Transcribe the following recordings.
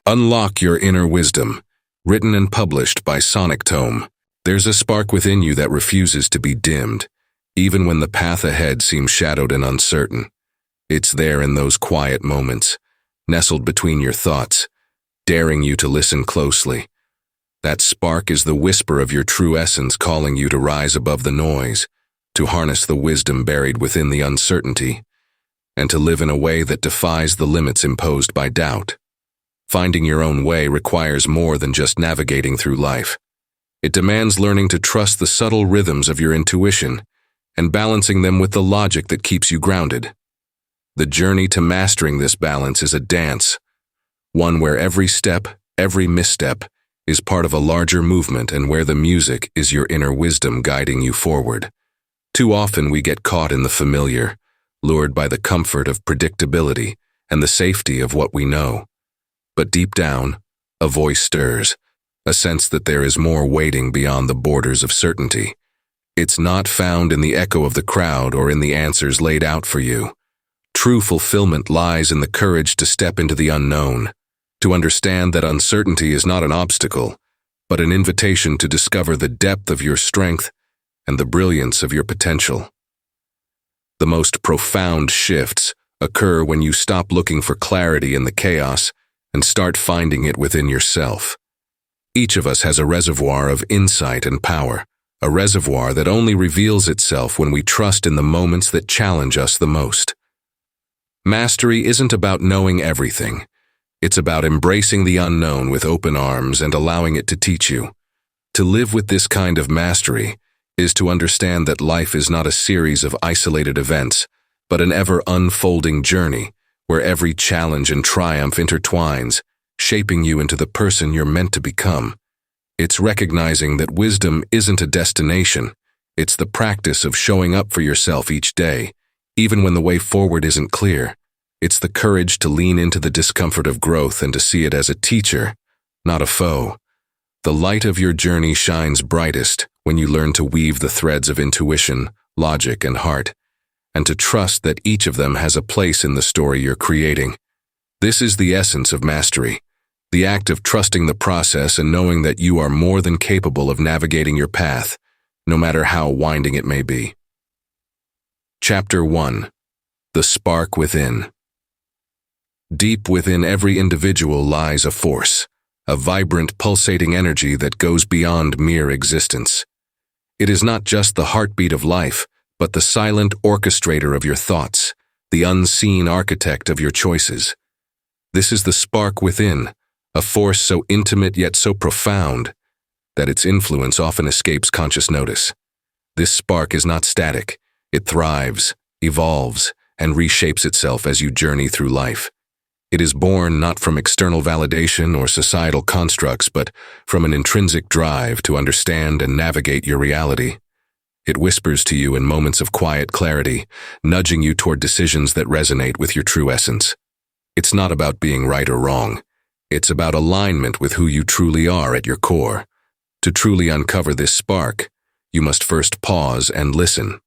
Unlock your inner wisdom. Written and published by Sonic Tome. There's a spark within you that refuses to be dimmed, even when the path ahead seems shadowed and uncertain. It's there in those quiet moments, nestled between your thoughts, daring you to listen closely. That spark is the whisper of your true essence, calling you to rise above the noise, to harness the wisdom buried within the uncertainty, and to live in a way that defies the limits imposed by doubt. Finding your own way requires more than just navigating through life. It demands learning to trust the subtle rhythms of your intuition and balancing them with the logic that keeps you grounded. The journey to mastering this balance is a dance, one where every step, every misstep, is part of a larger movement and where the music is your inner wisdom guiding you forward. Too often we get caught in the familiar, lured by the comfort of predictability and the safety of what we know. But deep down, a voice stirs, a sense that there is more waiting beyond the borders of certainty. It's not found in the echo of the crowd or in the answers laid out for you. True fulfillment lies in the courage to step into the unknown, to understand that uncertainty is not an obstacle, but an invitation to discover the depth of your strength and the brilliance of your potential. The most profound shifts occur when you stop looking for clarity in the chaos and start finding it within yourself. Each of us has a reservoir of insight and power, a reservoir that only reveals itself when we trust in the moments that challenge us the most. Mastery isn't about knowing everything. It's about embracing the unknown with open arms and allowing it to teach you. To live with this kind of mastery is to understand that life is not a series of isolated events, but an ever-unfolding journey where every challenge and triumph intertwines, shaping you into the person you're meant to become. It's recognizing that wisdom isn't a destination. It's the practice of showing up for yourself each day, even when the way forward isn't clear. It's the courage to lean into the discomfort of growth and to see it as a teacher, not a foe. The light of your journey shines brightest when you learn to weave the threads of intuition, logic, and heart, and to trust that each of them has a place in the story you're creating. This is the essence of mastery, the act of trusting the process and knowing that you are more than capable of navigating your path, no matter how winding it may be. Chapter 1. The Spark Within. Deep within every individual lies a force, a vibrant, pulsating energy that goes beyond mere existence. It is not just the heartbeat of life, but the silent orchestrator of your thoughts, the unseen architect of your choices. This is the spark within, a force so intimate yet so profound that its influence often escapes conscious notice. This spark is not static. It thrives, evolves, and reshapes itself as you journey through life. It is born not from external validation or societal constructs, but from an intrinsic drive to understand and navigate your reality. It whispers to you in moments of quiet clarity, nudging you toward decisions that resonate with your true essence. It's not about being right or wrong. It's about alignment with who you truly are at your core. To truly uncover this spark, you must first pause and listen.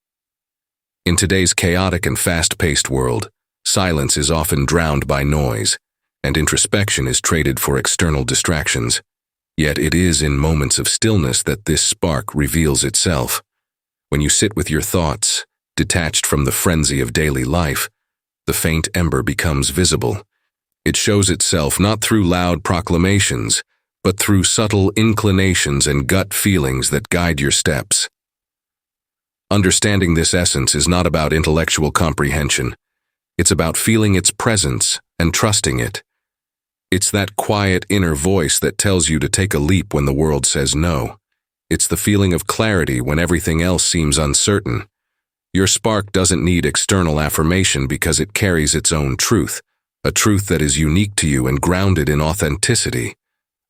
In today's chaotic and fast-paced world, silence is often drowned by noise, and introspection is traded for external distractions. Yet it is in moments of stillness that this spark reveals itself. When you sit with your thoughts, detached from the frenzy of daily life, the faint ember becomes visible. It shows itself not through loud proclamations, but through subtle inclinations and gut feelings that guide your steps. Understanding this essence is not about intellectual comprehension. It's about feeling its presence and trusting it. It's that quiet inner voice that tells you to take a leap when the world says no. It's the feeling of clarity when everything else seems uncertain. Your spark doesn't need external affirmation because it carries its own truth, a truth that is unique to you and grounded in authenticity.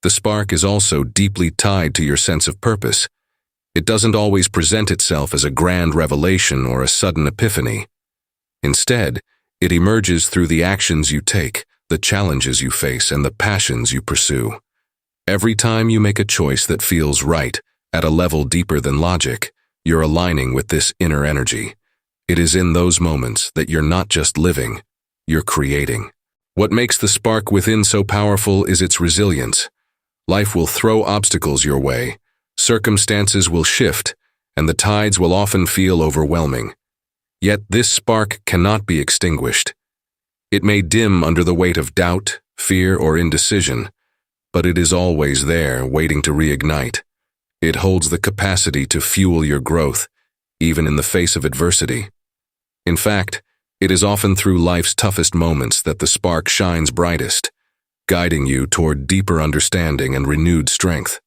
The spark is also deeply tied to your sense of purpose. It doesn't always present itself as a grand revelation or a sudden epiphany. Instead, it emerges through the actions you take, the challenges you face, and the passions you pursue. Every time you make a choice that feels right, at a level deeper than logic, you're aligning with this inner energy. It is in those moments that you're not just living, you're creating. What makes the spark within so powerful is its resilience. Life will throw obstacles your way, circumstances will shift, and the tides will often feel overwhelming. Yet this spark cannot be extinguished. It may dim under the weight of doubt, fear, or indecision, but it is always there, waiting to reignite. It holds the capacity to fuel your growth, even in the face of adversity. In fact, it is often through life's toughest moments that the spark shines brightest, guiding you toward deeper understanding and renewed strength.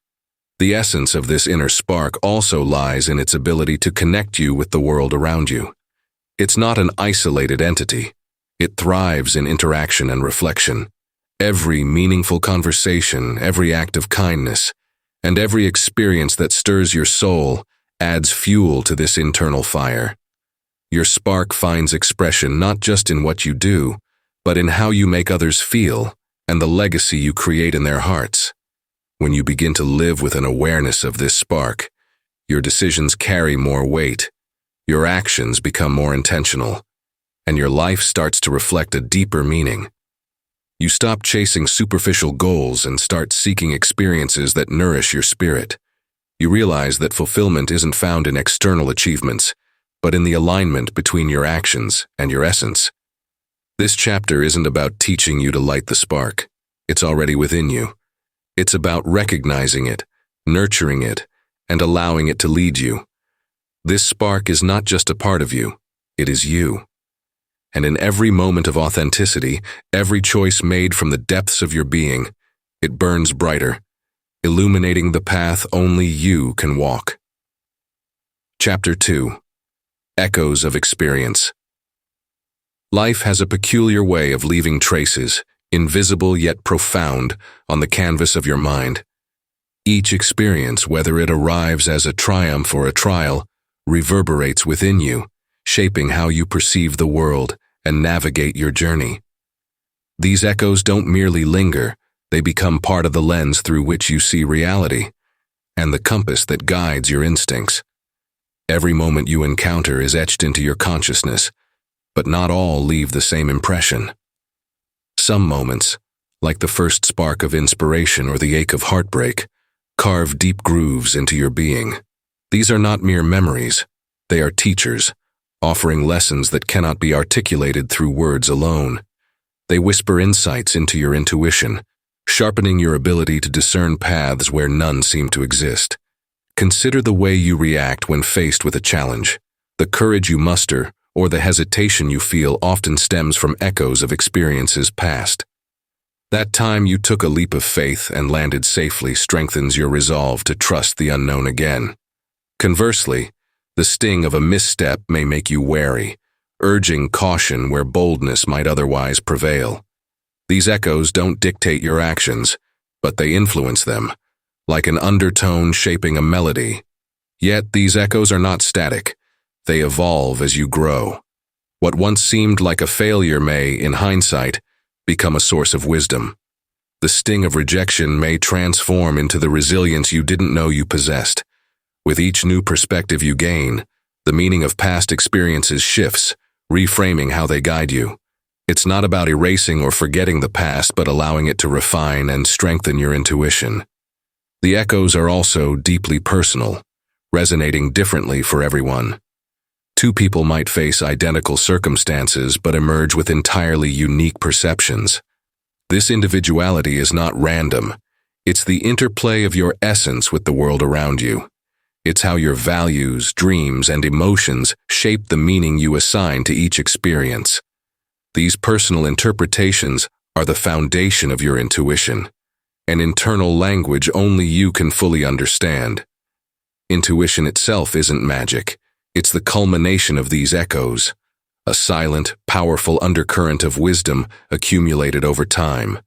The essence of this inner spark also lies in its ability to connect you with the world around you. It's not an isolated entity. It thrives in interaction and reflection. Every meaningful conversation, every act of kindness, and every experience that stirs your soul adds fuel to this internal fire. Your spark finds expression not just in what you do, but in how you make others feel and the legacy you create in their hearts. When you begin to live with an awareness of this spark, your decisions carry more weight, your actions become more intentional, and your life starts to reflect a deeper meaning. You stop chasing superficial goals and start seeking experiences that nourish your spirit. You realize that fulfillment isn't found in external achievements, but in the alignment between your actions and your essence. This chapter isn't about teaching you to light the spark. It's already within you. It's about recognizing it, nurturing it, and allowing it to lead you. This spark is not just a part of you, it is you. And in every moment of authenticity, every choice made from the depths of your being, it burns brighter, illuminating the path only you can walk. Chapter 2. Echoes of Experience. Life has a peculiar way of leaving traces, invisible yet profound, on the canvas of your mind. Each experience, whether it arrives as a triumph or a trial, reverberates within you, shaping how you perceive the world and navigate your journey. These echoes don't merely linger, they become part of the lens through which you see reality, and the compass that guides your instincts. Every moment you encounter is etched into your consciousness, but not all leave the same impression. Some moments, like the first spark of inspiration or the ache of heartbreak, carve deep grooves into your being. These are not mere memories, they are teachers, offering lessons that cannot be articulated through words alone. They whisper insights into your intuition, sharpening your ability to discern paths where none seem to exist. Consider the way you react when faced with a challenge. The courage you muster, or the hesitation you feel, often stems from echoes of experiences past. That time you took a leap of faith and landed safely strengthens your resolve to trust the unknown again. Conversely, the sting of a misstep may make you wary, urging caution where boldness might otherwise prevail. These echoes don't dictate your actions, but they influence them, like an undertone shaping a melody. Yet these echoes are not static. They evolve as you grow. What once seemed like a failure may, in hindsight, become a source of wisdom. The sting of rejection may transform into the resilience you didn't know you possessed. With each new perspective you gain, the meaning of past experiences shifts, reframing how they guide you. It's not about erasing or forgetting the past, but allowing it to refine and strengthen your intuition. The echoes are also deeply personal, resonating differently for everyone. Two people might face identical circumstances but emerge with entirely unique perceptions. This individuality is not random. It's the interplay of your essence with the world around you. It's how your values, dreams, and emotions shape the meaning you assign to each experience. These personal interpretations are the foundation of your intuition, an internal language only you can fully understand. Intuition itself isn't magic. It's the culmination of these echoes, a silent, powerful undercurrent of wisdom accumulated over time.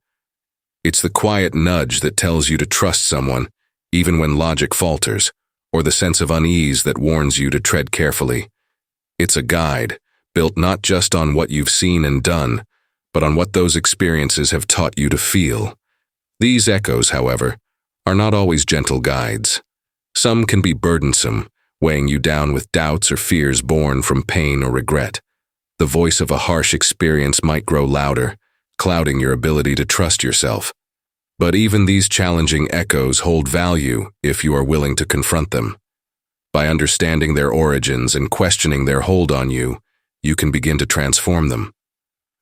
It's the quiet nudge that tells you to trust someone, even when logic falters, or the sense of unease that warns you to tread carefully. It's a guide, built not just on what you've seen and done, but on what those experiences have taught you to feel. These echoes, however, are not always gentle guides. Some can be burdensome, weighing you down with doubts or fears born from pain or regret. The voice of a harsh experience might grow louder, clouding your ability to trust yourself. But even these challenging echoes hold value if you are willing to confront them. By understanding their origins and questioning their hold on you, you can begin to transform them.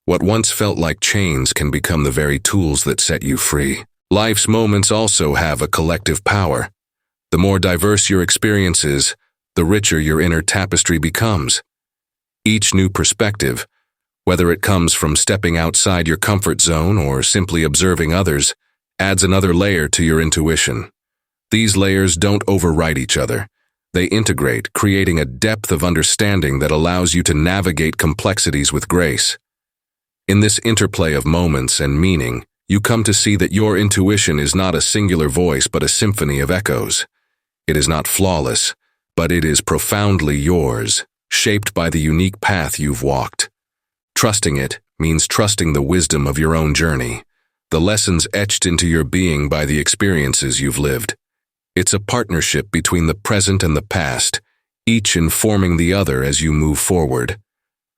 What once felt like chains can become the very tools that set you free. Life's moments also have a collective power. The more diverse your experience is, the richer your inner tapestry becomes. Each new perspective, whether it comes from stepping outside your comfort zone or simply observing others, adds another layer to your intuition. These layers don't overwrite each other. They integrate, creating a depth of understanding that allows you to navigate complexities with grace. In this interplay of moments and meaning, you come to see that your intuition is not a singular voice but a symphony of echoes. It is not flawless, but it is profoundly yours, shaped by the unique path you've walked. Trusting it means trusting the wisdom of your own journey, the lessons etched into your being by the experiences you've lived. It's a partnership between the present and the past, each informing the other as you move forward.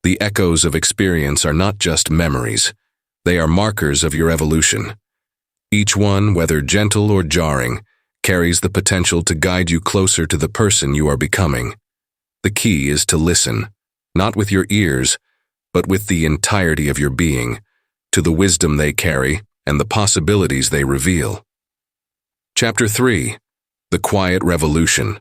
The echoes of experience are not just memories. They are markers of your evolution. Each one, whether gentle or jarring, carries the potential to guide you closer to the person you are becoming. The key is to listen, not with your ears, but with the entirety of your being, to the wisdom they carry and the possibilities they reveal. Chapter 3. The Quiet Revolution.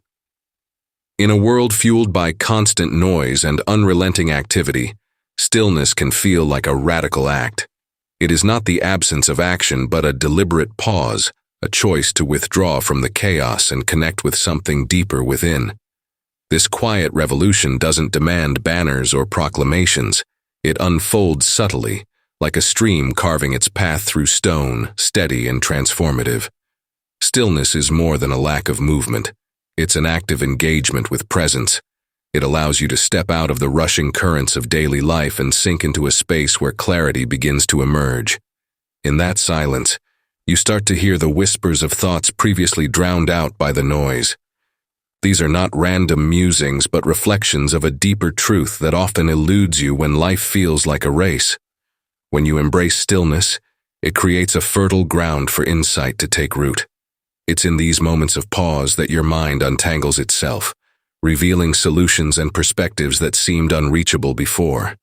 In a world fueled by constant noise and unrelenting activity, stillness can feel like a radical act. It is not the absence of action but a deliberate pause, a choice to withdraw from the chaos and connect with something deeper within. This quiet revolution doesn't demand banners or proclamations. It unfolds subtly, like a stream carving its path through stone, steady and transformative. Stillness is more than a lack of movement. It's an active engagement with presence. It allows you to step out of the rushing currents of daily life and sink into a space where clarity begins to emerge. In that silence, you start to hear the whispers of thoughts previously drowned out by the noise. These are not random musings but reflections of a deeper truth that often eludes you when life feels like a race. When you embrace stillness, it creates a fertile ground for insight to take root. It's in these moments of pause that your mind untangles itself, revealing solutions and perspectives that seemed unreachable before.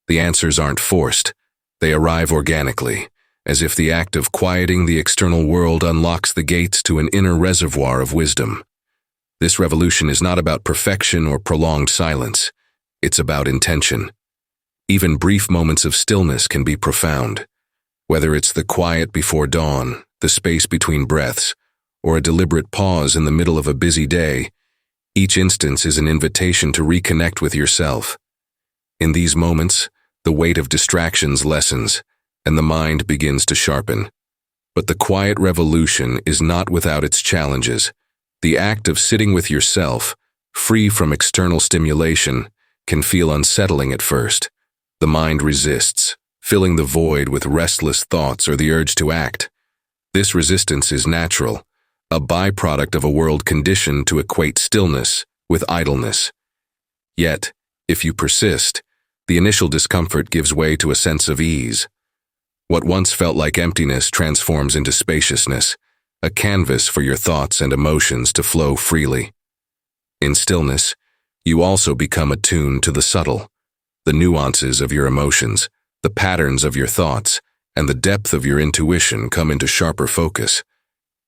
The answers aren't forced. They arrive organically, as if the act of quieting the external world unlocks the gates to an inner reservoir of wisdom. This revolution is not about perfection or prolonged silence. It's about intention. Even brief moments of stillness can be profound. Whether it's the quiet before dawn, the space between breaths, or a deliberate pause in the middle of a busy day, each instance is an invitation to reconnect with yourself. In these moments, the weight of distractions lessens, and the mind begins to sharpen. But the quiet revolution is not without its challenges. The act of sitting with yourself, free from external stimulation, can feel unsettling at first. The mind resists, filling the void with restless thoughts or the urge to act. This resistance is natural, a byproduct of a world conditioned to equate stillness with idleness. Yet, if you persist, the initial discomfort gives way to a sense of ease. What once felt like emptiness transforms into spaciousness, a canvas for your thoughts and emotions to flow freely. In stillness, you also become attuned to the subtle, the nuances of your emotions, the patterns of your thoughts, and the depth of your intuition come into sharper focus.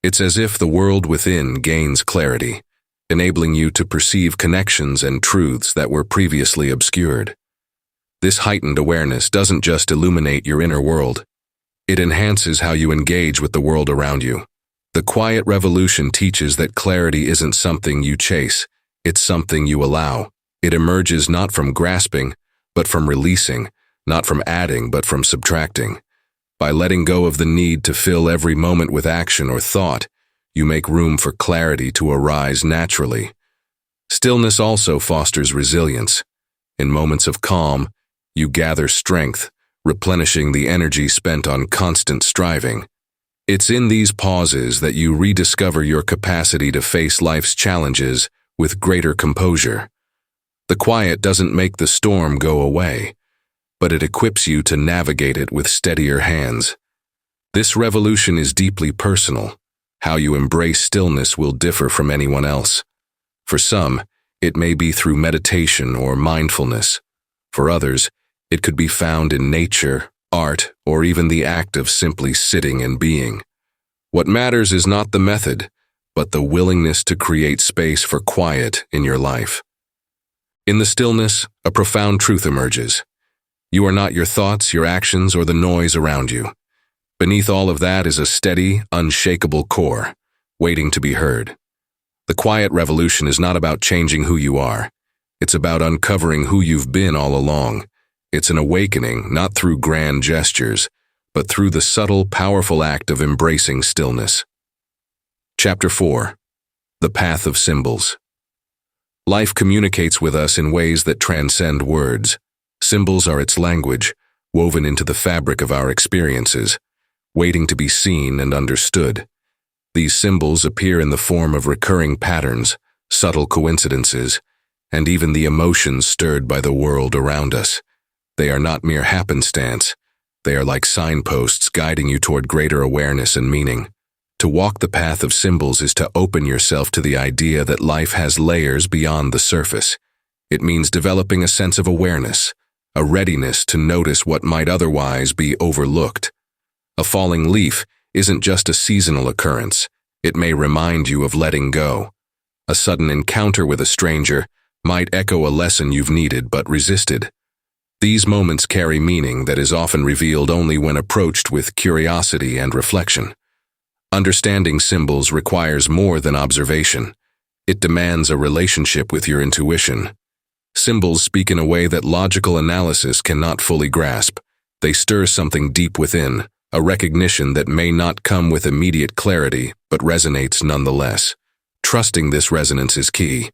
It's as if the world within gains clarity, enabling you to perceive connections and truths that were previously obscured. This heightened awareness doesn't just illuminate your inner world. It enhances how you engage with the world around you. The quiet revolution teaches that clarity isn't something you chase, it's something you allow. It emerges not from grasping, but from releasing, not from adding, but from subtracting. By letting go of the need to fill every moment with action or thought, you make room for clarity to arise naturally. Stillness also fosters resilience. In moments of calm, you gather strength, replenishing the energy spent on constant striving. It's in these pauses that you rediscover your capacity to face life's challenges with greater composure. The quiet doesn't make the storm go away, but it equips you to navigate it with steadier hands. This revolution is deeply personal. How you embrace stillness will differ from anyone else. For some, it may be through meditation or mindfulness. For others, it could be found in nature, art, or even the act of simply sitting and being. What matters is not the method, but the willingness to create space for quiet in your life. In the stillness, a profound truth emerges. You are not your thoughts, your actions, or the noise around you. Beneath all of that is a steady, unshakable core, waiting to be heard. The quiet revolution is not about changing who you are. It's about uncovering who you've been all along. It's an awakening, not through grand gestures, but through the subtle, powerful act of embracing stillness. Chapter 4. The Path of Symbols. Life communicates with us in ways that transcend words. Symbols are its language, woven into the fabric of our experiences, waiting to be seen and understood. These symbols appear in the form of recurring patterns, subtle coincidences, and even the emotions stirred by the world around us. They are not mere happenstance. They are like signposts guiding you toward greater awareness and meaning. To walk the path of symbols is to open yourself to the idea that life has layers beyond the surface. It means developing a sense of awareness, a readiness to notice what might otherwise be overlooked. A falling leaf isn't just a seasonal occurrence. It may remind you of letting go. A sudden encounter with a stranger might echo a lesson you've needed but resisted. These moments carry meaning that is often revealed only when approached with curiosity and reflection. Understanding symbols requires more than observation. It demands a relationship with your intuition. Symbols speak in a way that logical analysis cannot fully grasp. They stir something deep within, a recognition that may not come with immediate clarity, but resonates nonetheless. Trusting this resonance is key.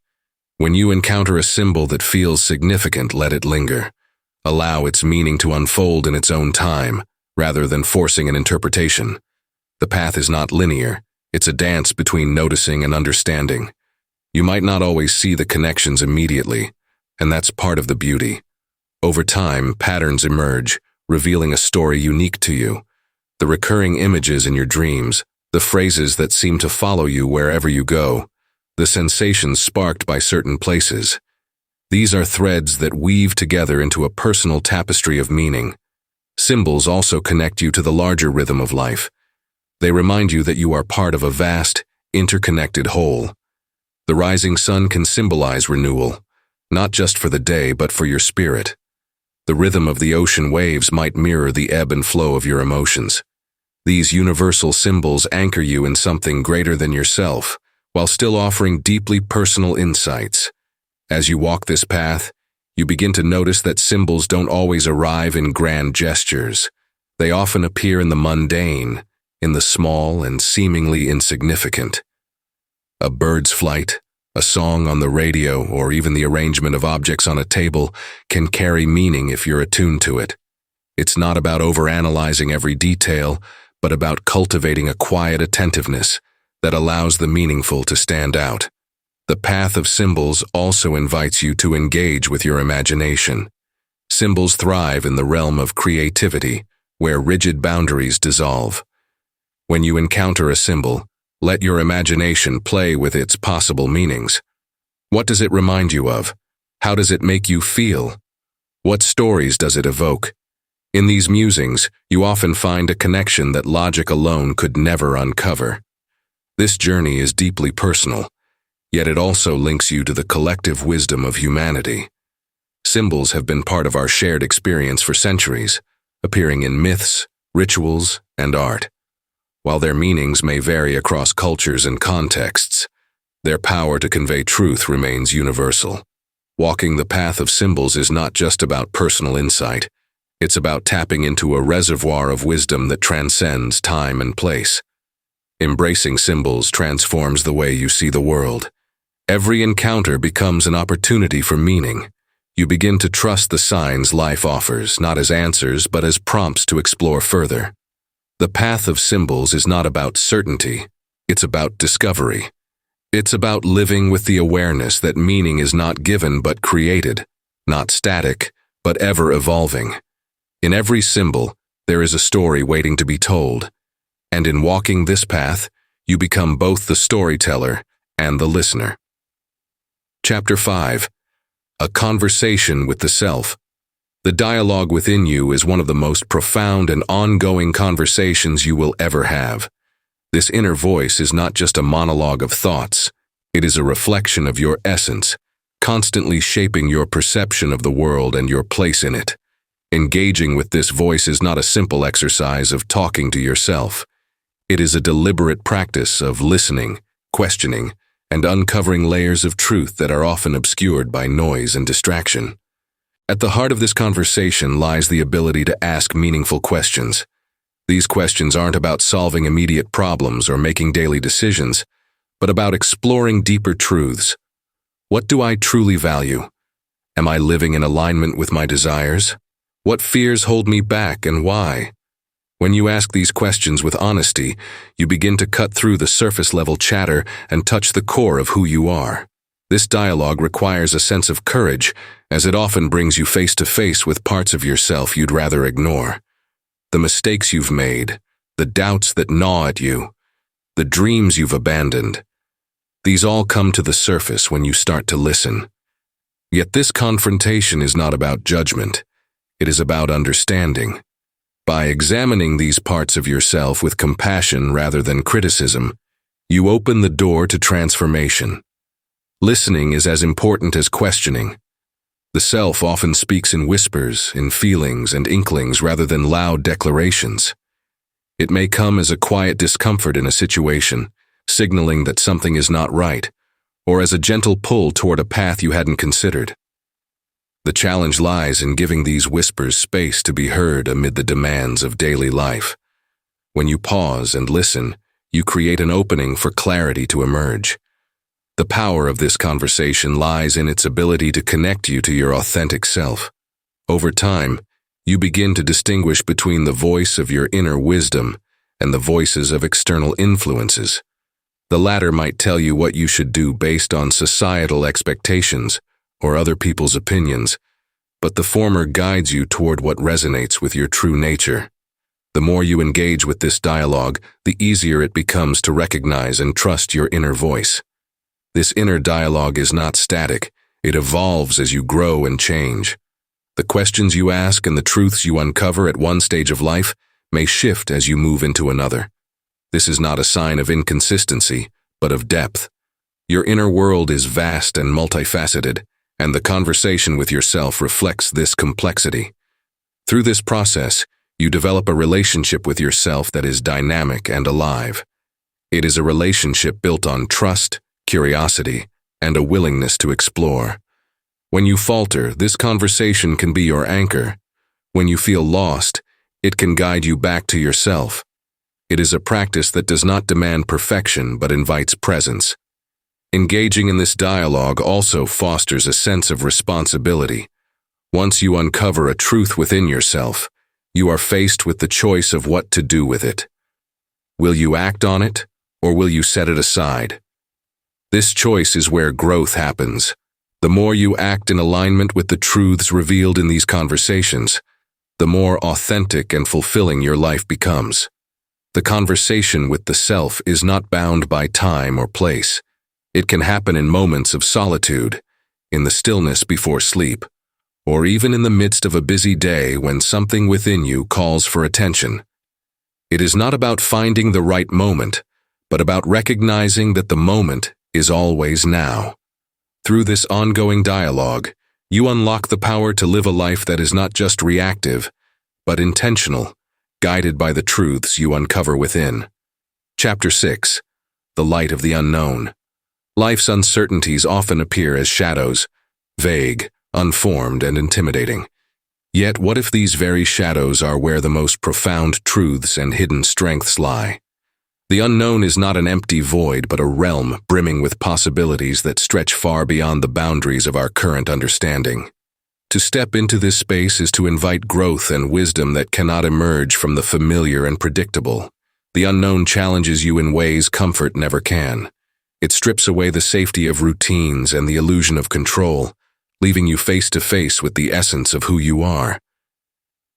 When you encounter a symbol that feels significant, let it linger. Allow its meaning to unfold in its own time, rather than forcing an interpretation. The path is not linear. It's a dance between noticing and understanding. You might not always see the connections immediately, and that's part of the beauty. Over time, patterns emerge, revealing a story unique to you. The recurring images in your dreams, the phrases that seem to follow you wherever you go, the sensations sparked by certain places. These are threads that weave together into a personal tapestry of meaning. Symbols also connect you to the larger rhythm of life. They remind you that you are part of a vast, interconnected whole. The rising sun can symbolize renewal, not just for the day but for your spirit. The rhythm of the ocean waves might mirror the ebb and flow of your emotions. These universal symbols anchor you in something greater than yourself, while still offering deeply personal insights. As you walk this path, you begin to notice that symbols don't always arrive in grand gestures. They often appear in the mundane, in the small and seemingly insignificant. A bird's flight, a song on the radio, or even the arrangement of objects on a table can carry meaning if you're attuned to it. It's not about overanalyzing every detail, but about cultivating a quiet attentiveness that allows the meaningful to stand out. The path of symbols also invites you to engage with your imagination. Symbols thrive in the realm of creativity, where rigid boundaries dissolve. When you encounter a symbol, let your imagination play with its possible meanings. What does it remind you of? How does it make you feel? What stories does it evoke? In these musings, you often find a connection that logic alone could never uncover. This journey is deeply personal, yet it also links you to the collective wisdom of humanity. Symbols have been part of our shared experience for centuries, appearing in myths, rituals, and art. While their meanings may vary across cultures and contexts, their power to convey truth remains universal. Walking the path of symbols is not just about personal insight. It's about tapping into a reservoir of wisdom that transcends time and place. Embracing symbols transforms the way you see the world. Every encounter becomes an opportunity for meaning. You begin to trust the signs life offers, not as answers, but as prompts to explore further. The path of symbols is not about certainty. It's about discovery. It's about living with the awareness that meaning is not given but created, not static, but ever evolving. In every symbol, there is a story waiting to be told. And in walking this path, you become both the storyteller and the listener. Chapter 5. A Conversation with the Self. The dialogue within you is one of the most profound and ongoing conversations you will ever have. This inner voice is not just a monologue of thoughts. It is a reflection of your essence, constantly shaping your perception of the world and your place in it. Engaging with this voice is not a simple exercise of talking to yourself. It is a deliberate practice of listening, questioning, and uncovering layers of truth that are often obscured by noise and distraction. At the heart of this conversation lies the ability to ask meaningful questions. These questions aren't about solving immediate problems or making daily decisions, but about exploring deeper truths. What do I truly value? Am I living in alignment with my desires? What fears hold me back and why? When you ask these questions with honesty, you begin to cut through the surface-level chatter and touch the core of who you are. This dialogue requires a sense of courage, as it often brings you face to face with parts of yourself you'd rather ignore. The mistakes you've made, the doubts that gnaw at you, the dreams you've abandoned. These all come to the surface when you start to listen. Yet this confrontation is not about judgment. It is about understanding. By examining these parts of yourself with compassion rather than criticism, you open the door to transformation. Listening is as important as questioning. The self often speaks in whispers, in feelings and inklings rather than loud declarations. It may come as a quiet discomfort in a situation, signaling that something is not right, or as a gentle pull toward a path you hadn't considered. The challenge lies in giving these whispers space to be heard amid the demands of daily life. When you pause and listen, you create an opening for clarity to emerge. The power of this conversation lies in its ability to connect you to your authentic self. Over time, you begin to distinguish between the voice of your inner wisdom and the voices of external influences. The latter might tell you what you should do based on societal expectations or other people's opinions, but the former guides you toward what resonates with your true nature. The more you engage with this dialogue, the easier it becomes to recognize and trust your inner voice. This inner dialogue is not static. It evolves as you grow and change. The questions you ask and the truths you uncover at one stage of life may shift as you move into another. This is not a sign of inconsistency, but of depth. Your inner world is vast and multifaceted, and the conversation with yourself reflects this complexity. Through this process, you develop a relationship with yourself that is dynamic and alive. It is a relationship built on trust, curiosity, and a willingness to explore. When you falter, this conversation can be your anchor. When you feel lost, it can guide you back to yourself. It is a practice that does not demand perfection but invites presence. Engaging in this dialogue also fosters a sense of responsibility. Once you uncover a truth within yourself, you are faced with the choice of what to do with it. Will you act on it, or will you set it aside? This choice is where growth happens. The more you act in alignment with the truths revealed in these conversations, the more authentic and fulfilling your life becomes. The conversation with the self is not bound by time or place. It can happen in moments of solitude, in the stillness before sleep, or even in the midst of a busy day when something within you calls for attention. It is not about finding the right moment, but about recognizing that the moment is always now. Through this ongoing dialogue, you unlock the power to live a life that is not just reactive, but intentional, guided by the truths you uncover within. Chapter 6. The Light of the Unknown. Life's uncertainties often appear as shadows, vague, unformed, and intimidating. Yet what if these very shadows are where the most profound truths and hidden strengths lie? The unknown is not an empty void, but a realm brimming with possibilities that stretch far beyond the boundaries of our current understanding. To step into this space is to invite growth and wisdom that cannot emerge from the familiar and predictable. The unknown challenges you in ways comfort never can. It strips away the safety of routines and the illusion of control, leaving you face to face with the essence of who you are.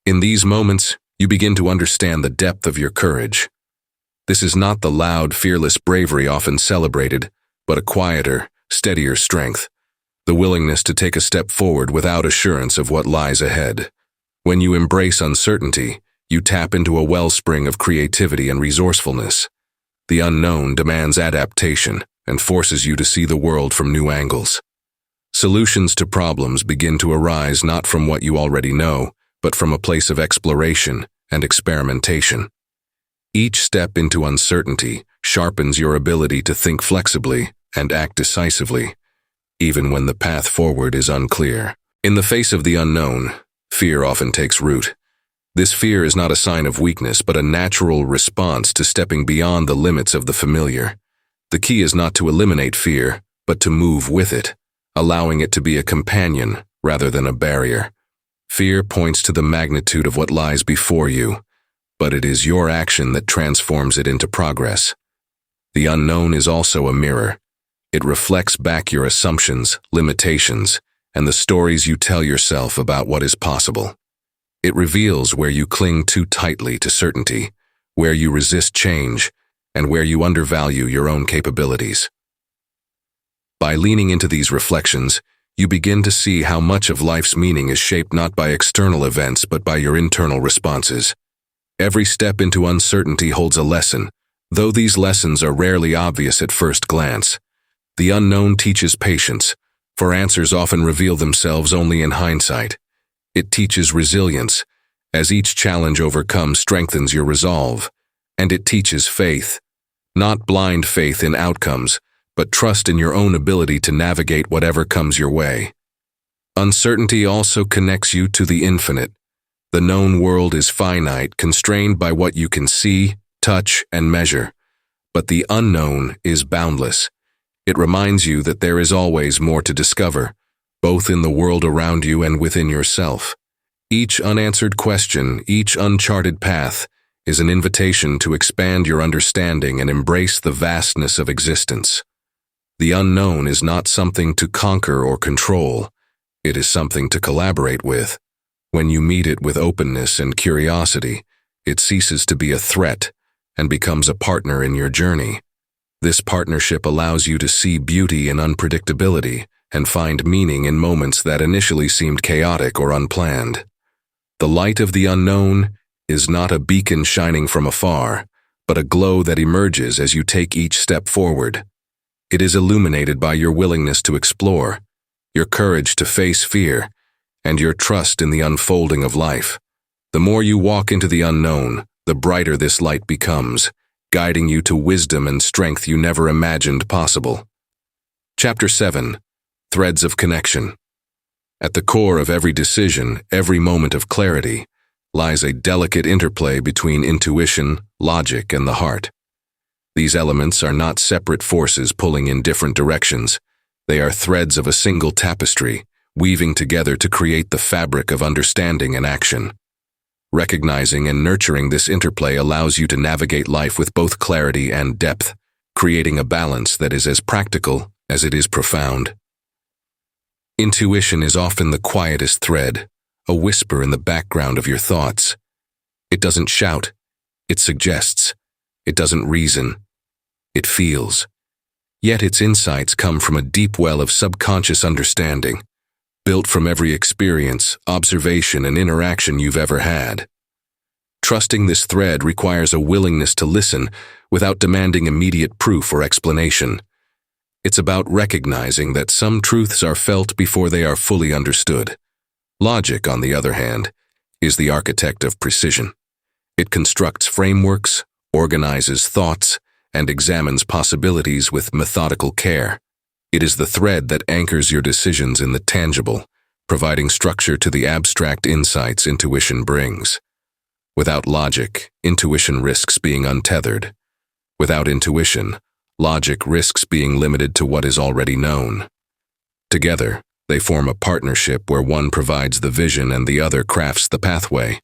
In these moments, you begin to understand the depth of your courage. This is not the loud, fearless bravery often celebrated, but a quieter, steadier strength, the willingness to take a step forward without assurance of what lies ahead. When you embrace uncertainty, you tap into a wellspring of creativity and resourcefulness. The unknown demands adaptation and forces you to see the world from new angles. Solutions to problems begin to arise not from what you already know, but from a place of exploration and experimentation. Each step into uncertainty sharpens your ability to think flexibly and act decisively, even when the path forward is unclear. In the face of the unknown, fear often takes root. This fear is not a sign of weakness, but a natural response to stepping beyond the limits of the familiar. The key is not to eliminate fear, but to move with it, allowing it to be a companion rather than a barrier. Fear points to the magnitude of what lies before you, but it is your action that transforms it into progress. The unknown is also a mirror. It reflects back your assumptions, limitations, and the stories you tell yourself about what is possible. It reveals where you cling too tightly to certainty, where you resist change, and where you undervalue your own capabilities. By leaning into these reflections, you begin to see how much of life's meaning is shaped not by external events but by your internal responses. Every step into uncertainty holds a lesson, though these lessons are rarely obvious at first glance. The unknown teaches patience, for answers often reveal themselves only in hindsight. It teaches resilience, as each challenge overcome strengthens your resolve. And it teaches faith, not blind faith in outcomes, but trust in your own ability to navigate whatever comes your way. Uncertainty also connects you to the infinite. The known world is finite, constrained by what you can see, touch, and measure. But the unknown is boundless. It reminds you that there is always more to discover, both in the world around you and within yourself. Each unanswered question, each uncharted path, is an invitation to expand your understanding and embrace the vastness of existence. The unknown is not something to conquer or control. It is something to collaborate with. When you meet it with openness and curiosity, it ceases to be a threat and becomes a partner in your journey. This partnership allows you to see beauty in unpredictability and find meaning in moments that initially seemed chaotic or unplanned. The light of the unknown is not a beacon shining from afar, but a glow that emerges as you take each step forward. It is illuminated by your willingness to explore, your courage to face fear, and your trust in the unfolding of life. The more you walk into the unknown, the brighter this light becomes, guiding you to wisdom and strength you never imagined possible. Chapter 7. Threads of Connection. At the core of every decision, every moment of clarity, lies a delicate interplay between intuition, logic, and the heart. These elements are not separate forces pulling in different directions. They are threads of a single tapestry, weaving together to create the fabric of understanding and action. Recognizing and nurturing this interplay allows you to navigate life with both clarity and depth, creating a balance that is as practical as it is profound. Intuition is often the quietest thread, a whisper in the background of your thoughts. It doesn't shout, it suggests. It doesn't reason, it feels. Yet its insights come from a deep well of subconscious understanding, built from every experience, observation, and interaction you've ever had. Trusting this thread requires a willingness to listen without demanding immediate proof or explanation. It's about recognizing that some truths are felt before they are fully understood. Logic, on the other hand, is the architect of precision. It constructs frameworks, organizes thoughts, and examines possibilities with methodical care. It is the thread that anchors your decisions in the tangible, providing structure to the abstract insights intuition brings. Without logic, intuition risks being untethered. Without intuition, logic risks being limited to what is already known. Together, they form a partnership where one provides the vision and the other crafts the pathway.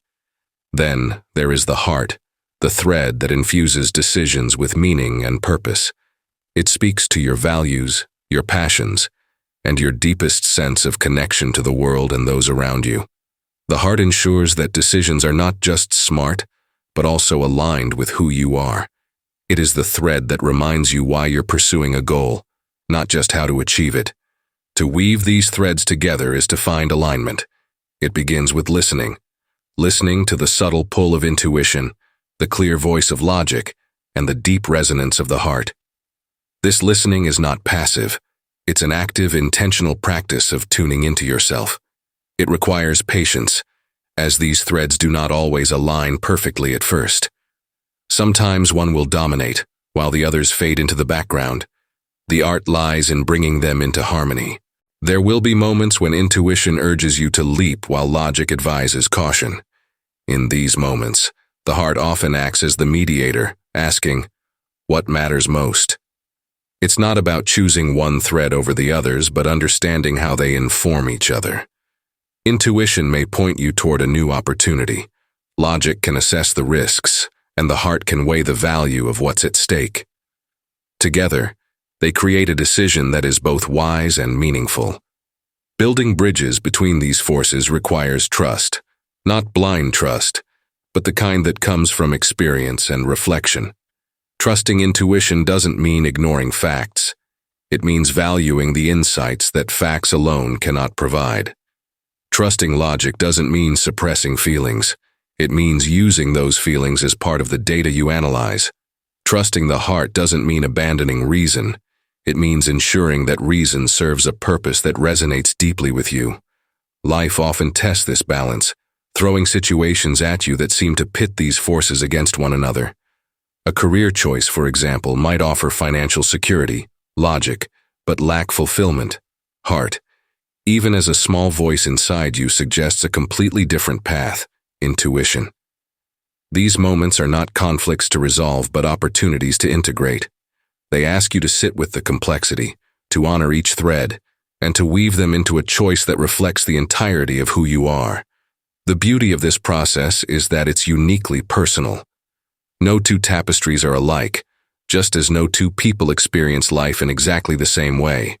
Then there is the heart, the thread that infuses decisions with meaning and purpose. It speaks to your values, your passions, and your deepest sense of connection to the world and those around you. The heart ensures that decisions are not just smart, but also aligned with who you are. It is the thread that reminds you why you're pursuing a goal, not just how to achieve it. To weave these threads together is to find alignment. It begins with listening. Listening to the subtle pull of intuition, the clear voice of logic, and the deep resonance of the heart. This listening is not passive. It's an active, intentional practice of tuning into yourself. It requires patience, as these threads do not always align perfectly at first. Sometimes one will dominate, while the others fade into the background. The art lies in bringing them into harmony. There will be moments when intuition urges you to leap while logic advises caution. In these moments, the heart often acts as the mediator, asking, "What matters most?" It's not about choosing one thread over the others, but understanding how they inform each other. Intuition may point you toward a new opportunity. Logic can assess the risks, and the heart can weigh the value of what's at stake. Together, they create a decision that is both wise and meaningful. Building bridges between these forces requires trust, not blind trust, but the kind that comes from experience and reflection. Trusting intuition doesn't mean ignoring facts. It means valuing the insights that facts alone cannot provide. Trusting logic doesn't mean suppressing feelings. It means using those feelings as part of the data you analyze. Trusting the heart doesn't mean abandoning reason. It means ensuring that reason serves a purpose that resonates deeply with you. Life often tests this balance, throwing situations at you that seem to pit these forces against one another. A career choice, for example, might offer financial security, logic, but lack fulfillment, heart. Even as a small voice inside you suggests a completely different path, intuition. These moments are not conflicts to resolve, but opportunities to integrate. They ask you to sit with the complexity, to honor each thread, and to weave them into a choice that reflects the entirety of who you are. The beauty of this process is that it's uniquely personal. No two tapestries are alike, just as no two people experience life in exactly the same way.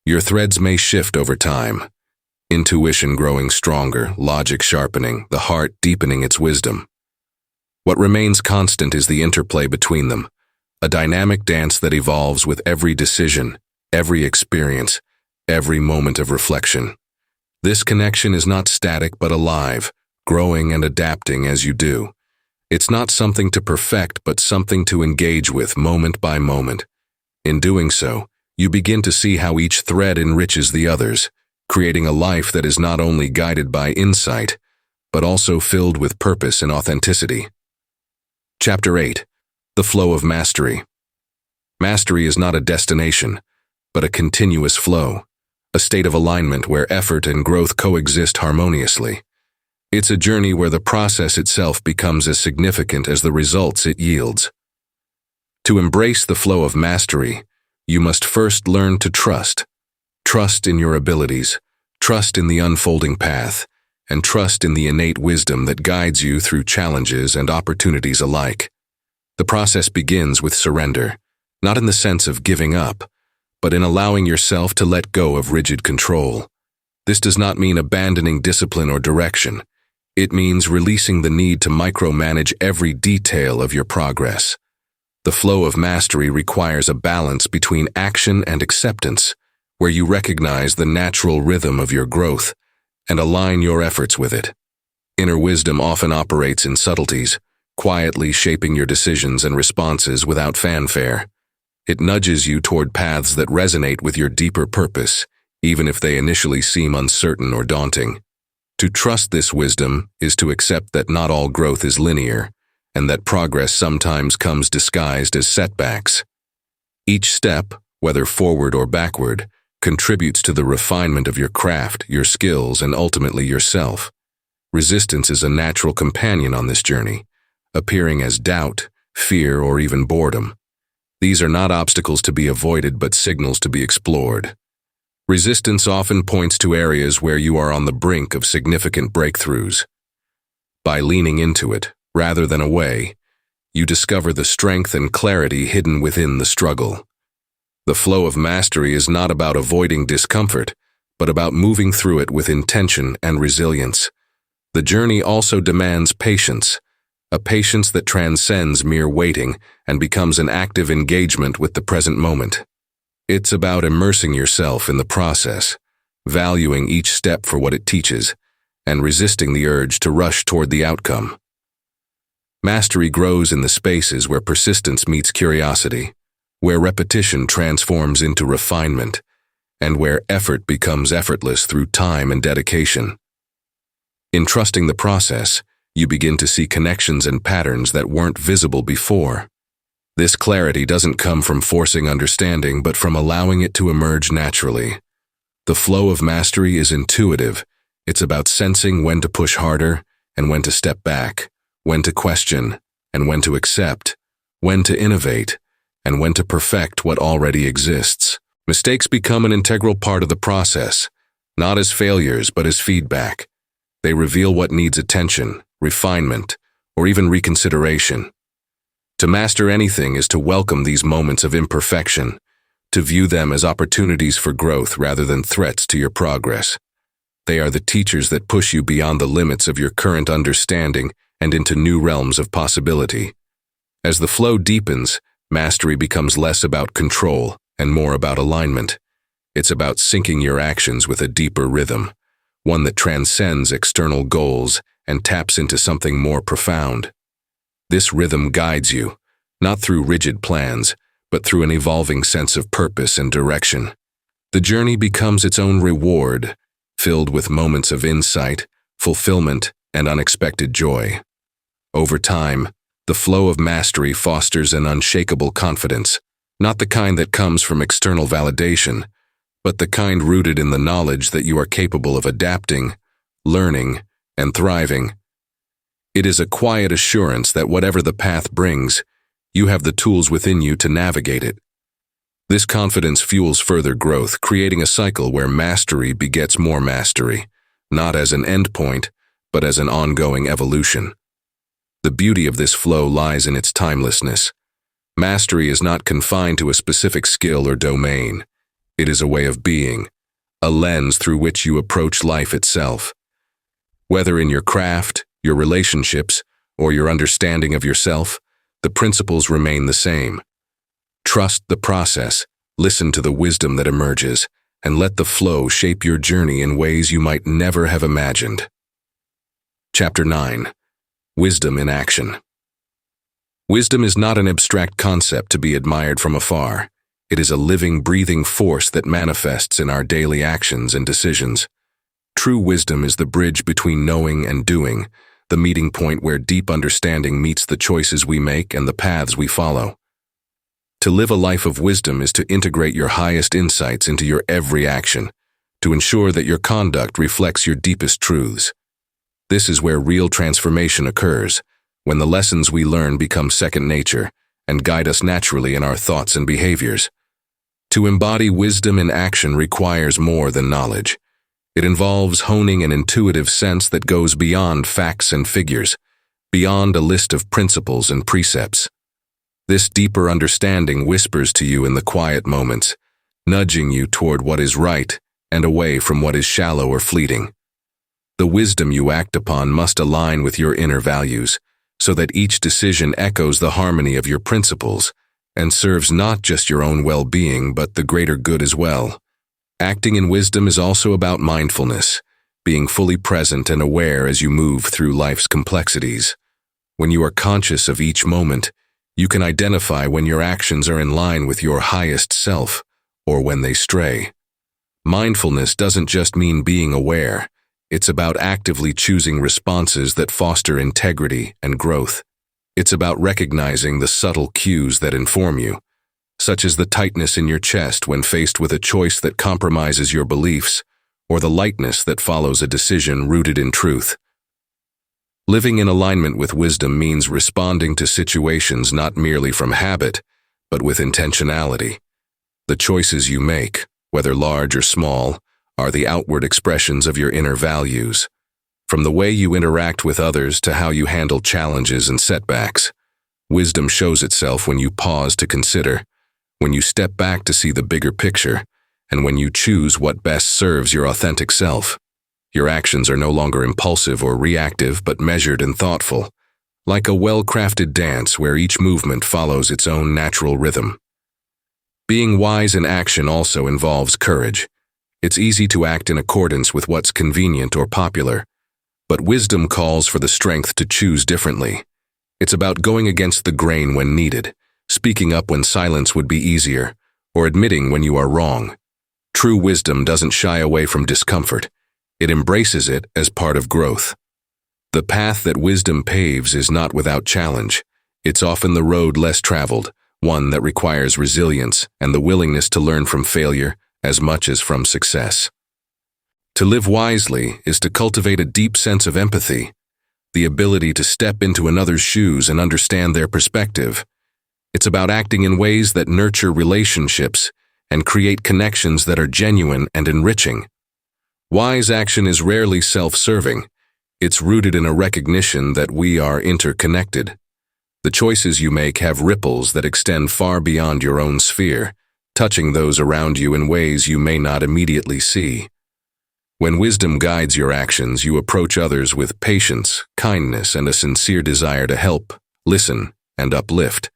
Your threads may shift over time, intuition growing stronger, logic sharpening, the heart deepening its wisdom. What remains constant is the interplay between them, a dynamic dance that evolves with every decision, every experience, every moment of reflection. This connection is not static but alive, growing and adapting as you do. It's not something to perfect, but something to engage with moment by moment. In doing so, you begin to see how each thread enriches the others, creating a life that is not only guided by insight, but also filled with purpose and authenticity. Chapter 8. The Flow of Mastery. Mastery is not a destination, but a continuous flow, a state of alignment where effort and growth coexist harmoniously. It's a journey where the process itself becomes as significant as the results it yields. To embrace the flow of mastery, you must first learn to trust. Trust in your abilities, trust in the unfolding path, and trust in the innate wisdom that guides you through challenges and opportunities alike. The process begins with surrender, not in the sense of giving up, but in allowing yourself to let go of rigid control. This does not mean abandoning discipline or direction. It means releasing the need to micromanage every detail of your progress. The flow of mastery requires a balance between action and acceptance, where you recognize the natural rhythm of your growth and align your efforts with it. Inner wisdom often operates in subtleties, quietly shaping your decisions and responses without fanfare. It nudges you toward paths that resonate with your deeper purpose, even if they initially seem uncertain or daunting. To trust this wisdom is to accept that not all growth is linear, and that progress sometimes comes disguised as setbacks. Each step, whether forward or backward, contributes to the refinement of your craft, your skills, and ultimately yourself. Resistance is a natural companion on this journey, appearing as doubt, fear, or even boredom. These are not obstacles to be avoided, but signals to be explored. Resistance often points to areas where you are on the brink of significant breakthroughs. By leaning into it, rather than away, you discover the strength and clarity hidden within the struggle. The flow of mastery is not about avoiding discomfort, but about moving through it with intention and resilience. The journey also demands patience, a patience that transcends mere waiting and becomes an active engagement with the present moment. It's about immersing yourself in the process, valuing each step for what it teaches, and resisting the urge to rush toward the outcome. Mastery grows in the spaces where persistence meets curiosity, where repetition transforms into refinement, and where effort becomes effortless through time and dedication. In trusting the process, you begin to see connections and patterns that weren't visible before. This clarity doesn't come from forcing understanding, but from allowing it to emerge naturally. The flow of mastery is intuitive. It's about sensing when to push harder and when to step back, when to question and when to accept, when to innovate and when to perfect what already exists. Mistakes become an integral part of the process, not as failures but as feedback. They reveal what needs attention, refinement, or even reconsideration. To master anything is to welcome these moments of imperfection, to view them as opportunities for growth rather than threats to your progress. They are the teachers that push you beyond the limits of your current understanding and into new realms of possibility. As the flow deepens, mastery becomes less about control and more about alignment. It's about syncing your actions with a deeper rhythm, one that transcends external goals and taps into something more profound. This rhythm guides you, not through rigid plans, but through an evolving sense of purpose and direction. The journey becomes its own reward, filled with moments of insight, fulfillment, and unexpected joy. Over time, the flow of mastery fosters an unshakable confidence, not the kind that comes from external validation, but the kind rooted in the knowledge that you are capable of adapting, learning, and thriving. It is a quiet assurance that whatever the path brings, you have the tools within you to navigate it. This confidence fuels further growth, creating a cycle where mastery begets more mastery, not as an endpoint, but as an ongoing evolution. The beauty of this flow lies in its timelessness. Mastery is not confined to a specific skill or domain. It is a way of being, a lens through which you approach life itself. Whether in your craft, your relationships, or your understanding of yourself, the principles remain the same. Trust the process, listen to the wisdom that emerges, and let the flow shape your journey in ways you might never have imagined. Chapter 9. Wisdom in Action. Wisdom is not an abstract concept to be admired from afar. It is a living, breathing force that manifests in our daily actions and decisions. True wisdom is the bridge between knowing and doing, the meeting point where deep understanding meets the choices we make and the paths we follow. To live a life of wisdom is to integrate your highest insights into your every action, to ensure that your conduct reflects your deepest truths. This is where real transformation occurs, when the lessons we learn become second nature and guide us naturally in our thoughts and behaviors. To embody wisdom in action requires more than knowledge. It involves honing an intuitive sense that goes beyond facts and figures, beyond a list of principles and precepts. This deeper understanding whispers to you in the quiet moments, nudging you toward what is right and away from what is shallow or fleeting. The wisdom you act upon must align with your inner values, so that each decision echoes the harmony of your principles and serves not just your own well-being but the greater good as well. Acting in wisdom is also about mindfulness, being fully present and aware as you move through life's complexities. When you are conscious of each moment, you can identify when your actions are in line with your highest self or when they stray. Mindfulness doesn't just mean being aware. It's about actively choosing responses that foster integrity and growth. It's about recognizing the subtle cues that inform you, such as the tightness in your chest when faced with a choice that compromises your beliefs, or the lightness that follows a decision rooted in truth. Living in alignment with wisdom means responding to situations not merely from habit, but with intentionality. The choices you make, whether large or small, are the outward expressions of your inner values. From the way you interact with others to how you handle challenges and setbacks, wisdom shows itself when you pause to consider, when you step back to see the bigger picture, and when you choose what best serves your authentic self. Your actions are no longer impulsive or reactive, but measured and thoughtful, like a well-crafted dance where each movement follows its own natural rhythm. Being wise in action also involves courage. It's easy to act in accordance with what's convenient or popular, but wisdom calls for the strength to choose differently. It's about going against the grain when needed, speaking up when silence would be easier, or admitting when you are wrong. True wisdom doesn't shy away from discomfort. It embraces it as part of growth. The path that wisdom paves is not without challenge. It's often the road less traveled, one that requires resilience and the willingness to learn from failure as much as from success. To live wisely is to cultivate a deep sense of empathy, the ability to step into another's shoes and understand their perspective. It's about acting in ways that nurture relationships and create connections that are genuine and enriching. Wise action is rarely self-serving. It's rooted in a recognition that we are interconnected. The choices you make have ripples that extend far beyond your own sphere, touching those around you in ways you may not immediately see. When wisdom guides your actions, you approach others with patience, kindness, and a sincere desire to help, listen, and uplift.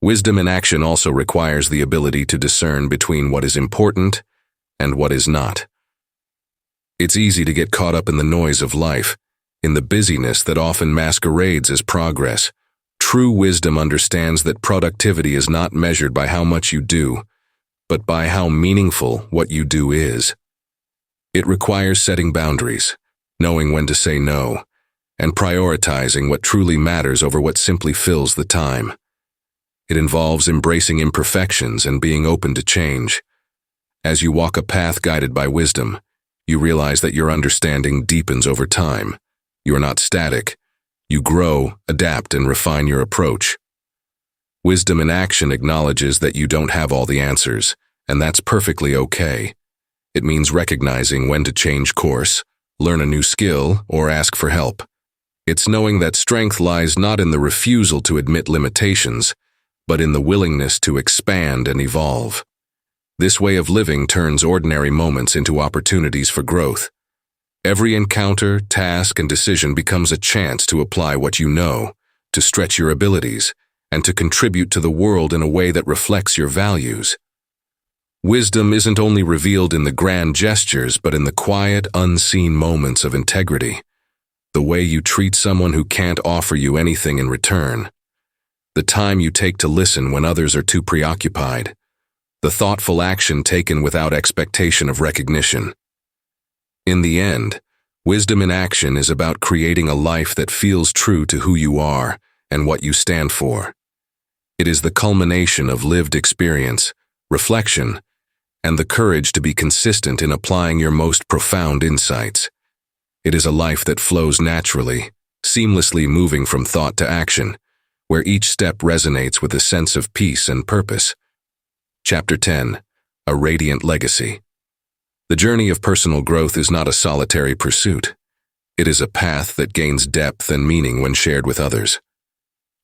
Wisdom in action also requires the ability to discern between what is important and what is not. It's easy to get caught up in the noise of life, in the busyness that often masquerades as progress. True wisdom understands that productivity is not measured by how much you do, but by how meaningful what you do is. It requires setting boundaries, knowing when to say no, and prioritizing what truly matters over what simply fills the time. It involves embracing imperfections and being open to change. As you walk a path guided by wisdom, you realize that your understanding deepens over time. You are not static. You grow, adapt, and refine your approach. Wisdom in action acknowledges that you don't have all the answers, and that's perfectly okay. It means recognizing when to change course, learn a new skill, or ask for help. It's knowing that strength lies not in the refusal to admit limitations, but in the willingness to expand and evolve. This way of living turns ordinary moments into opportunities for growth. Every encounter, task, and decision becomes a chance to apply what you know, to stretch your abilities, and to contribute to the world in a way that reflects your values. Wisdom isn't only revealed in the grand gestures, but in the quiet, unseen moments of integrity. The way you treat someone who can't offer you anything in return. The time you take to listen when others are too preoccupied. The thoughtful action taken without expectation of recognition. In the end, wisdom in action is about creating a life that feels true to who you are and what you stand for. It is the culmination of lived experience, reflection, and the courage to be consistent in applying your most profound insights. It is a life that flows naturally, seamlessly moving from thought to action, where each step resonates with a sense of peace and purpose. Chapter 10. A Radiant Legacy. The journey of personal growth is not a solitary pursuit. It is a path that gains depth and meaning when shared with others.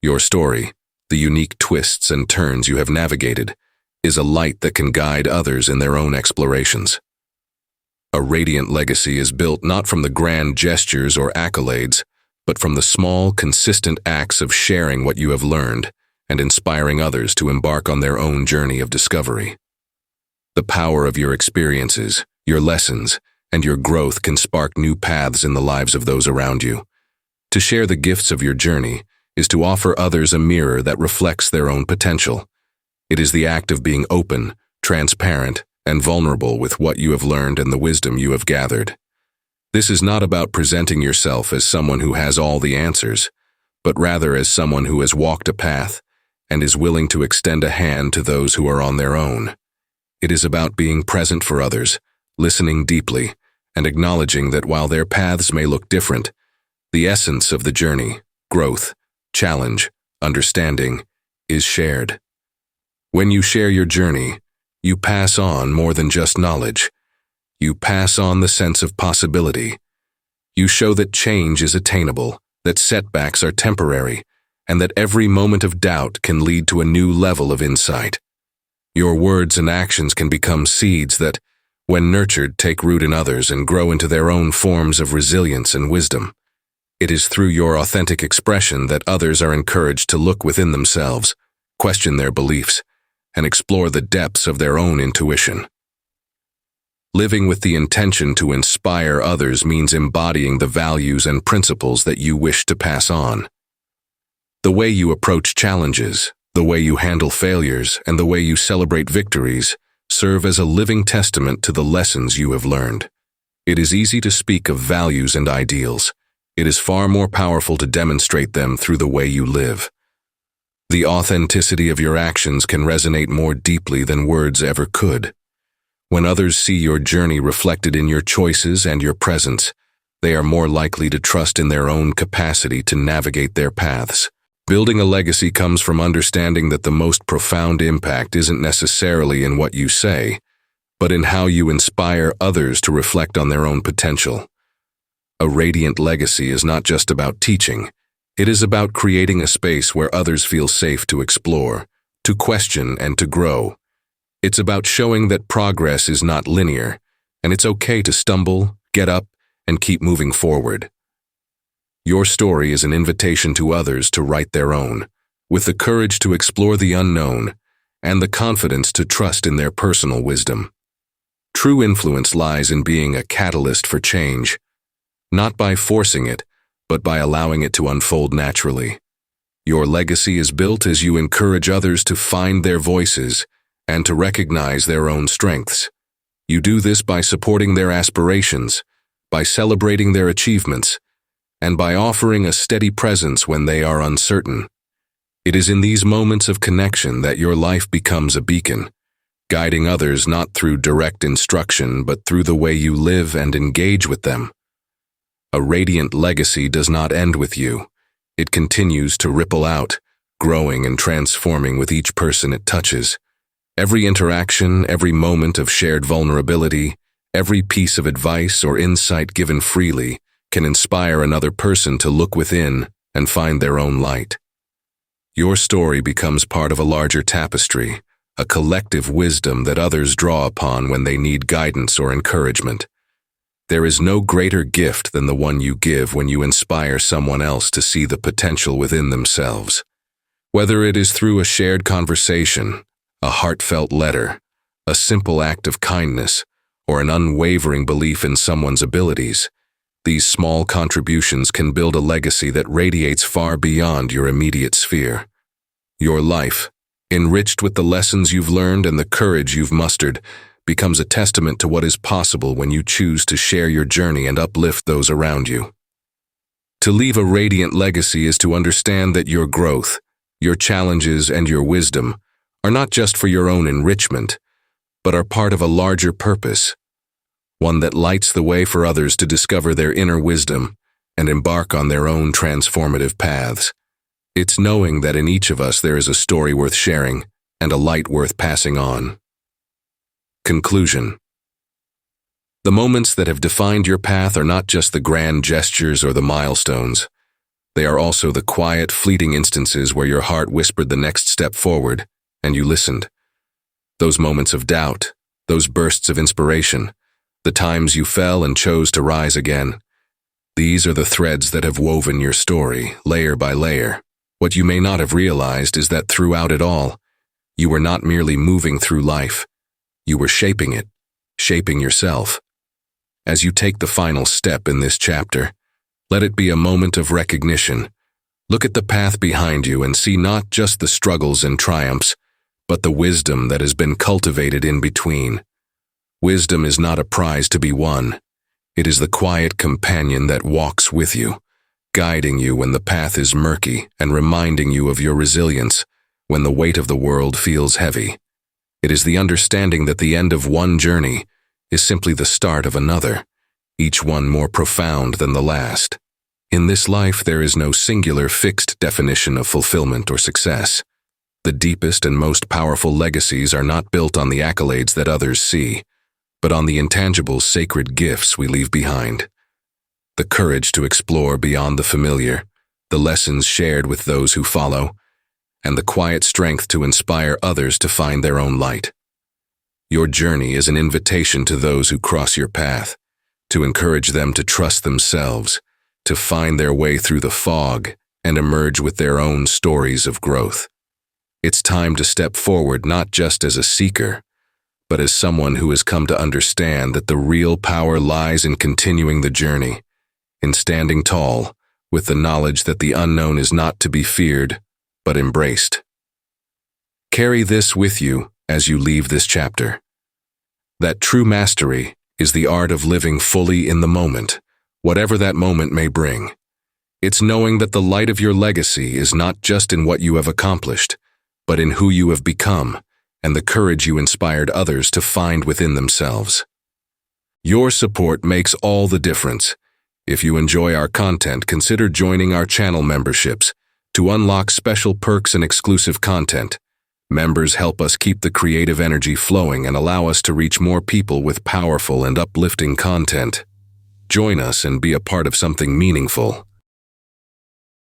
Your story, the unique twists and turns you have navigated, is a light that can guide others in their own explorations. A radiant legacy is built not from the grand gestures or accolades, but from the small, consistent acts of sharing what you have learned and inspiring others to embark on their own journey of discovery. The power of your experiences, your lessons, and your growth can spark new paths in the lives of those around you. To share the gifts of your journey is to offer others a mirror that reflects their own potential. It is the act of being open, transparent, and vulnerable with what you have learned and the wisdom you have gathered. This is not about presenting yourself as someone who has all the answers, but rather as someone who has walked a path and is willing to extend a hand to those who are on their own. It is about being present for others, listening deeply, and acknowledging that while their paths may look different, the essence of the journey, growth, challenge, understanding, is shared. When you share your journey, you pass on more than just knowledge. You pass on the sense of possibility. You show that change is attainable, that setbacks are temporary, and that every moment of doubt can lead to a new level of insight. Your words and actions can become seeds that, when nurtured, take root in others and grow into their own forms of resilience and wisdom. It is through your authentic expression that others are encouraged to look within themselves, question their beliefs, and explore the depths of their own intuition. Living with the intention to inspire others means embodying the values and principles that you wish to pass on. The way you approach challenges, the way you handle failures, and the way you celebrate victories serve as a living testament to the lessons you have learned. It is easy to speak of values and ideals. It is far more powerful to demonstrate them through the way you live. The authenticity of your actions can resonate more deeply than words ever could. When others see your journey reflected in your choices and your presence, they are more likely to trust in their own capacity to navigate their paths. Building a legacy comes from understanding that the most profound impact isn't necessarily in what you say, but in how you inspire others to reflect on their own potential. A radiant legacy is not just about teaching. It is about creating a space where others feel safe to explore, to question, and to grow. It's about showing that progress is not linear, and it's okay to stumble, get up, and keep moving forward. Your story is an invitation to others to write their own, with the courage to explore the unknown and the confidence to trust in their personal wisdom. True influence lies in being a catalyst for change, not by forcing it, but by allowing it to unfold naturally. Your legacy is built as you encourage others to find their voices and to recognize their own strengths. You do this by supporting their aspirations, by celebrating their achievements, and by offering a steady presence when they are uncertain. It is in these moments of connection that your life becomes a beacon, guiding others not through direct instruction but through the way you live and engage with them. A radiant legacy does not end with you. It continues to ripple out, growing and transforming with each person it touches. Every interaction, every moment of shared vulnerability, every piece of advice or insight given freely can inspire another person to look within and find their own light. Your story becomes part of a larger tapestry, a collective wisdom that others draw upon when they need guidance or encouragement. There is no greater gift than the one you give when you inspire someone else to see the potential within themselves. Whether it is through a shared conversation, a heartfelt letter, a simple act of kindness, or an unwavering belief in someone's abilities, these small contributions can build a legacy that radiates far beyond your immediate sphere. Your life, enriched with the lessons you've learned and the courage you've mustered, becomes a testament to what is possible when you choose to share your journey and uplift those around you. To leave a radiant legacy is to understand that your growth, your challenges, and your wisdom are not just for your own enrichment, but are part of a larger purpose, one that lights the way for others to discover their inner wisdom and embark on their own transformative paths. It's knowing that in each of us there is a story worth sharing and a light worth passing on. Conclusion. The moments that have defined your path are not just the grand gestures or the milestones. They are also the quiet, fleeting instances where your heart whispered the next step forward, and you listened. Those moments of doubt, those bursts of inspiration, the times you fell and chose to rise again. These are the threads that have woven your story, layer by layer. What you may not have realized is that throughout it all, you were not merely moving through life. You were shaping it, shaping yourself. As you take the final step in this chapter, let it be a moment of recognition. Look at the path behind you and see not just the struggles and triumphs, but the wisdom that has been cultivated in between. Wisdom is not a prize to be won. It is the quiet companion that walks with you, guiding you when the path is murky and reminding you of your resilience when the weight of the world feels heavy. It is the understanding that the end of one journey is simply the start of another, each one more profound than the last. In this life, there is no singular fixed definition of fulfillment or success. The deepest and most powerful legacies are not built on the accolades that others see, but on the intangible sacred gifts we leave behind. The courage to explore beyond the familiar, the lessons shared with those who follow, and the quiet strength to inspire others to find their own light. Your journey is an invitation to those who cross your path, to encourage them to trust themselves, to find their way through the fog and emerge with their own stories of growth. It's time to step forward not just as a seeker, but as someone who has come to understand that the real power lies in continuing the journey, in standing tall, with the knowledge that the unknown is not to be feared, but embraced. Carry this with you as you leave this chapter. That true mastery is the art of living fully in the moment, whatever that moment may bring. It's knowing that the light of your legacy is not just in what you have accomplished, but in who you have become and the courage you inspired others to find within themselves. Your support makes all the difference. If you enjoy our content, consider joining our channel memberships to unlock special perks and exclusive content. Members help us keep the creative energy flowing and allow us to reach more people with powerful and uplifting content. Join us and be a part of something meaningful.